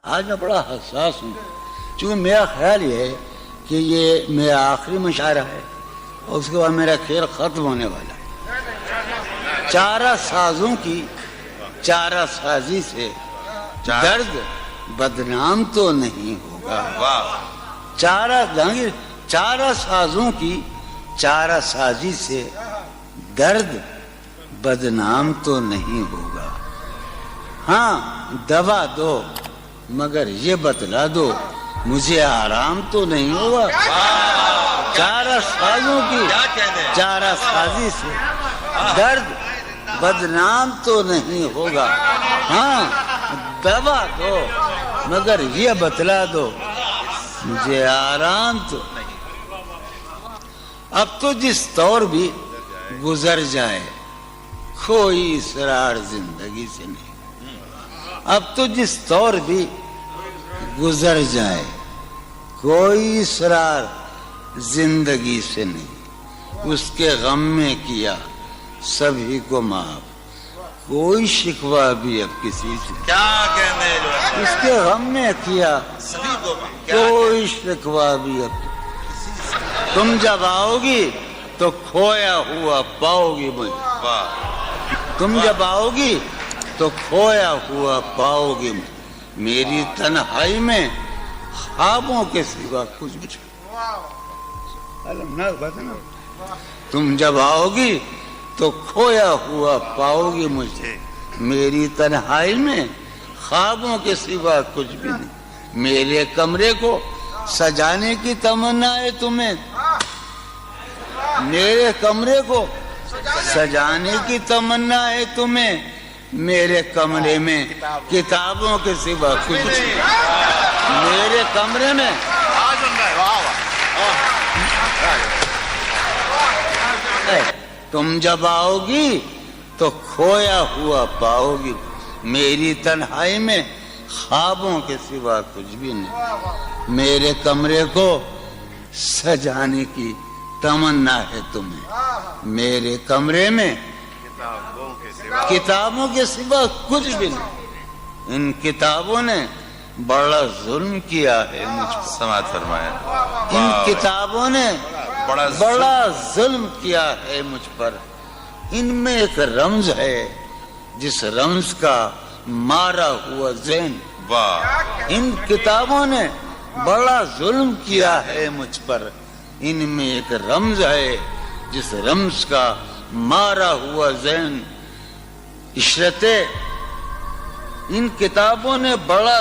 آج میں بڑا حساس ہوں، چونکہ میرا خیال یہ ہے کہ یہ میرا آخری مشاعرہ ہے اور اس کے بعد میرا کھیل ختم ہونے والا ہے۔ چارہ سازوں کی چارہ سازی سے درد بدنام تو نہیں ہوگا۔ چارہ سازوں کی چارہ سازی سے درد بدنام تو نہیں ہوگا۔ ہاں دوا دو مگر یہ بتلا دو مجھے آرام تو نہیں ہوگا۔ چارہ سازوں کی چارہ سازی سے درد بدنام تو نہیں ہوگا۔ ہاں دوا دو مگر یہ بتلا دو مجھے آرام تو نہیں۔ اب تو جس طور بھی گزر جائے کوئی اسرار زندگی سے نہیں۔ اب تو جس طور بھی گزر جائے کوئی اسرار زندگی سے نہیں۔ اس کے غم میں کیا سبھی کو معاف کوئی شکوہ بھی اب کسی سے کیا کہنے اس کے غم میں کیا سبھی کو کوئی شکوہ بھی اب تم جب آؤ گی تو کھویا ہوا پاؤ گی مجھے۔ تم جب آؤ گی تو کھویا ہوا پاؤ گی میری تنہائی میں خوابوں کے سوا کچھ بھی۔ تم جب آؤ گی تو کھویا ہوا پاؤ گی مجھے میری تنہائی میں خوابوں کے سوا کچھ بھی نہیں۔ میرے کمرے کو سجانے کی تمنا ہے تمہیں، میرے کمرے کو سجانے کی تمنا ہے تمہیں، میرے کمرے میں کتابوں کے سوا کچھ نہیں۔ میرے کمرے میں تم جب آؤ گی تو کھویا ہوا پاؤ گی میری تنہائی میں خوابوں کے سوا کچھ بھی نہیں۔ میرے کمرے کو سجانے کی تمنا ہے تمہیں، میرے کمرے میں کتابوں کے سوا کچھ بھی نہیں۔ ان کتابوں نے بڑا ظلم کیا ہے مجھ پر، سماعت فرمایا۔ ان کتابوں نے بڑا ظلم کیا ہے مجھ پر۔ ان میں ایک رمز ہے جس رمز کا مارا ہوا ذہن۔ ان کتابوں نے بڑا ظلم کیا ہے مجھ پر۔ ان میں ایک رمز ہے جس رمز کا مارا ہوا ذہن۔ عشرتیں ان کتابوں نے بڑا